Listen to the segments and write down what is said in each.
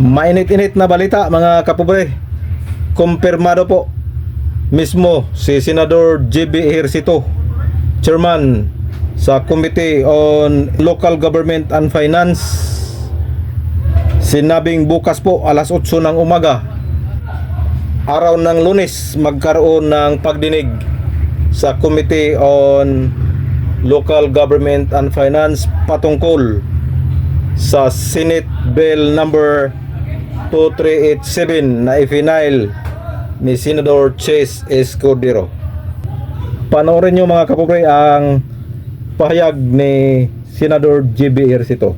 Mainit-init na balita mga kapobre. Kumpirmado po mismo si Senador JB Ejercito, Chairman sa Committee on Local Government and Finance. Sinabing bukas po alas 8 ng umaga, araw ng Lunes, magkaroon ng pagdinig sa Committee on Local Government and Finance patungkol sa Senate Bill number 2387 na i-final ni Senador Chase Escudero. Panoorin nyo mga kapobre ang pahayag ni Senador JB Ejercito.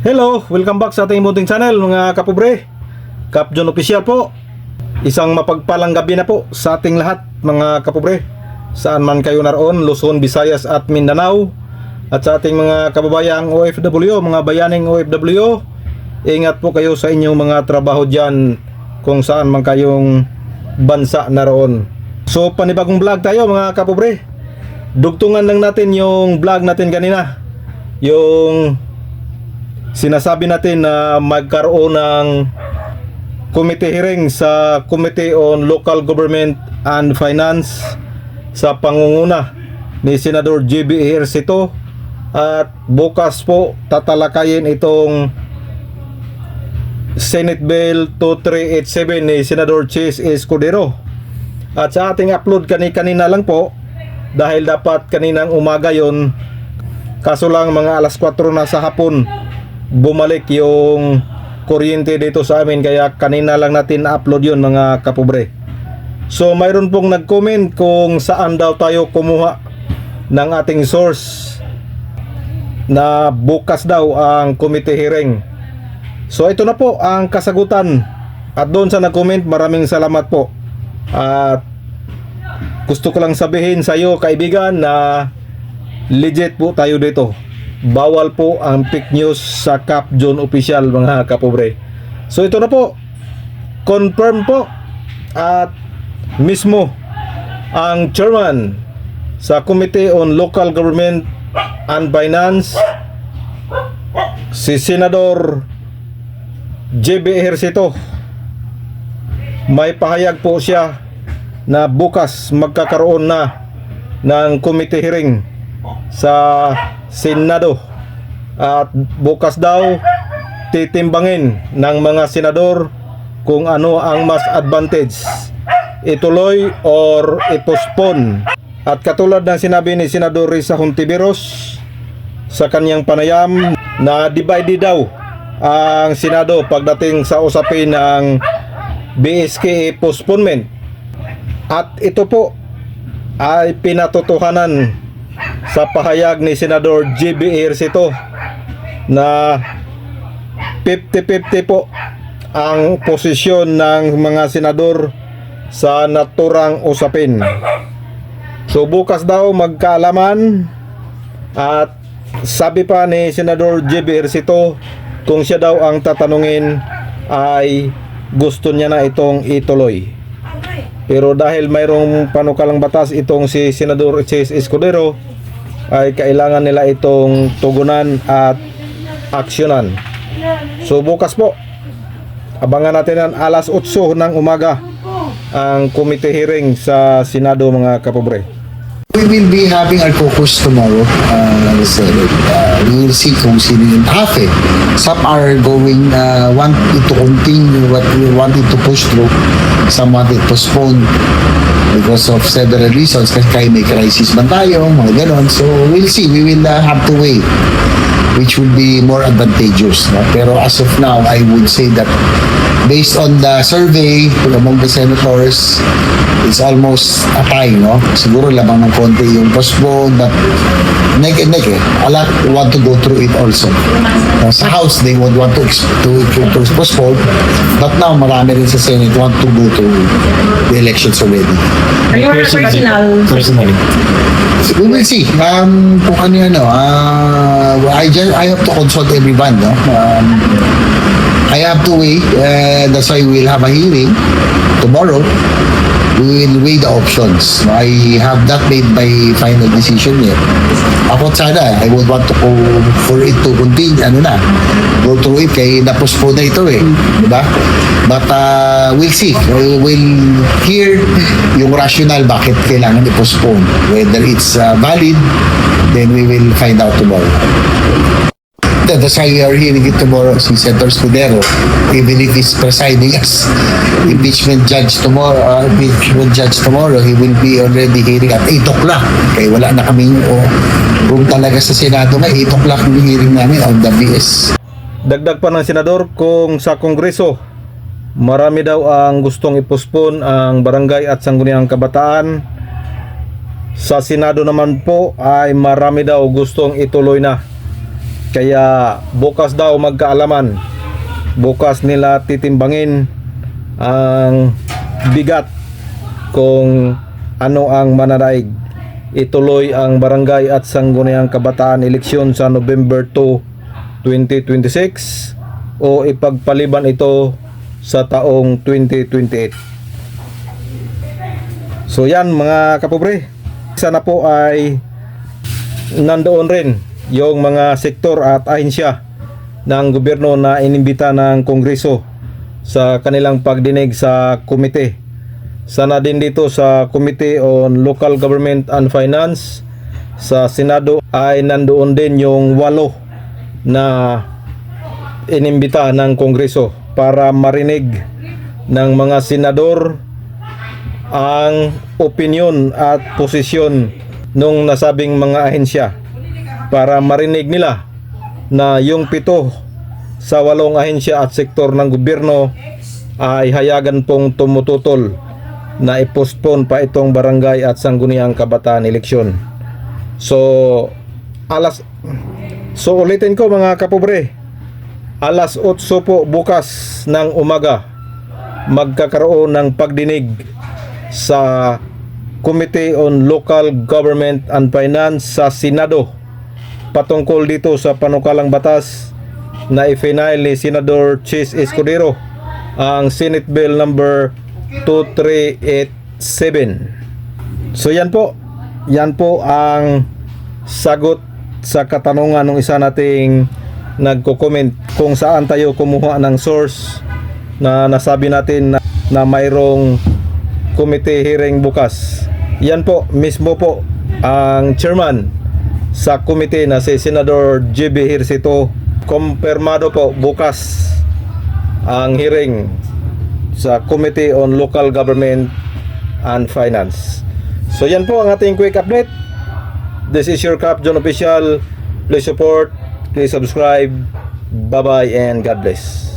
Hello, welcome back sa ating munting channel mga kapobre. Cap John Official po. Isang mapagpalang gabi na po sa ating lahat mga kapobre, saan man kayo naroon, Luzon, Visayas at Mindanao. At sa ating mga kababayang OFW, mga bayaning OFW, ingat po kayo sa inyong mga trabaho dyan kung saan man kayong bansa naroon. So panibagong vlog tayo mga kapobre. Dugtungan lang natin yung vlog natin kanina, yung sinasabi natin na magkaroon ng committee hearing sa Committee on Local Government and Finance sa pangunguna ni Senador JB Ejercito, at bukas po tatalakayin itong Senate Bill 2387 ni Senador Chase Escudero. At sa ating upload kanina lang po, dahil dapat kaninang umaga yon, kaso lang mga alas 4 na sa hapon bumalik yung kuryente dito sa amin, kaya kanina lang natin na-upload yun mga kapobre. So mayroon pong nag-comment kung saan daw tayo kumuha ng ating source na bukas daw ang committee hearing. So ito na po ang kasagutan. At doon sa nag-comment, maraming salamat po. At gusto ko lang sabihin sa iyo kaibigan na legit po tayo dito. Bawal po ang fake news sa Cap John Official mga kapobre. So ito na po, confirm po at mismo ang chairman sa Committee on Local Government and Finance, si Senador JB Ejercito. May pahayag po siya na bukas magkakaroon na ng committee hearing sa Senado, at bukas daw titimbangin ng mga senador kung ano ang mas advantage, ituloy or i-postpone. At katulad ng sinabi ni Senador Risa Hontiveros sa kanyang panayam, na divide daw ang Senado pagdating sa usapin ng BSK postponement. At ito po ay pinatotohanan sa pahayag ni Senador JB Ejercito na 50-50 po ang posisyon ng mga senador sa naturang usapin. So bukas daw magkaalaman, at sabi pa ni Senador JB Ejercito, kung siya daw ang tatanungin ay gusto niya na itong ituloy. Pero dahil mayroong panukalang batas itong si Senador Chase Escudero, ay kailangan nila itong tugunan at aksyonan. So bukas po, abangan natin ang alas 8 ng umaga ang committee hearing sa Senado mga kapobre. We will be having our caucus tomorrow. We will see kung sino yung half eh. Some are going, want it to continue what we wanted to push through. Some want it postponed because of several reasons. Kasi may crisis man tayo, mga ganon. So we'll see. We will have to wait which will be more advantageous. No? Pero as of now, I would say that based on the survey among the senators, it's almost a tie, no? Siguro labang ng konti yung postpone, but neck and neck eh. A lot want to go through it also. Sa House, they would want to postpone, but now marami rin sa Senate want to go to the elections already. Are you personally? We will see. Kung ano yan, no? I have to consult everyone, no? I have to weigh. That's why we'll have a hearing tomorrow. We will weigh the options. I have not made my final decision yet. Ako sana, I would want to go for it to continue, go through it, kaya na-postpone na ito eh. Diba? But we'll see. We'll hear yung rationale bakit kailangan i-postpone. Whether it's valid, then we will find out tomorrow. That's why we are hearing it tomorrow, si Senator Escudero, even if he's presiding as impeachment judge tomorrow, he will be already hearing at 8 o'clock. Kaya wala na kaming room talaga sa Senado na 8 o'clock yung hearing namin on the BS. Dagdag pa ng senador, kung sa Kongreso marami daw ang gustong ipospon ang barangay at sangguniang kabataan, sa Senado naman po ay marami daw gustong ituloy na. Kaya bukas daw magkaalaman, bukas nila titimbangin ang bigat kung ano ang mananaig. Ituloy ang barangay at sangguniang kabataan eleksyon sa November 2, 2026 o ipagpaliban ito sa taong 2028. So yan mga kapobre, sana po ay nandoon rin yung mga sektor at ahensya ng gobyerno na inimbita ng Kongreso sa kanilang pagdinig sa komite. Sana din dito sa Committee on Local Government and Finance sa Senado ay nandoon din yung 8 na inimbita ng Kongreso para marinig ng mga senador ang opinyon at posisyon nung nasabing mga ahensya, para marinig nila na yung 7 sa 8 ahensya at sektor ng gobyerno ay hayagan pong tumututol na i-postpone pa itong barangay at sangguniang kabataan eleksyon. So ulitin ko mga kapobre, alas 8 po bukas ng umaga magkakaroon ng pagdinig sa Committee on Local Government and Finance sa Senado patungkol dito sa panukalang batas na i-final ni Senador Chis Escudero, ang Senate Bill number 2387. So yan po ang sagot sa katanungan ng isa nating nagko-comment kung saan tayo kumuha ng source na nasabi natin na mayroong committee hearing bukas. Yan po mismo po ang chairman sa committee na si Senador J.B. Ejercito. Kumpirmado po bukas ang hearing sa Committee on Local Government and Finance. So yan po ang ating quick update. This is your Cap John Official. Please support, please subscribe. Bye bye and God bless.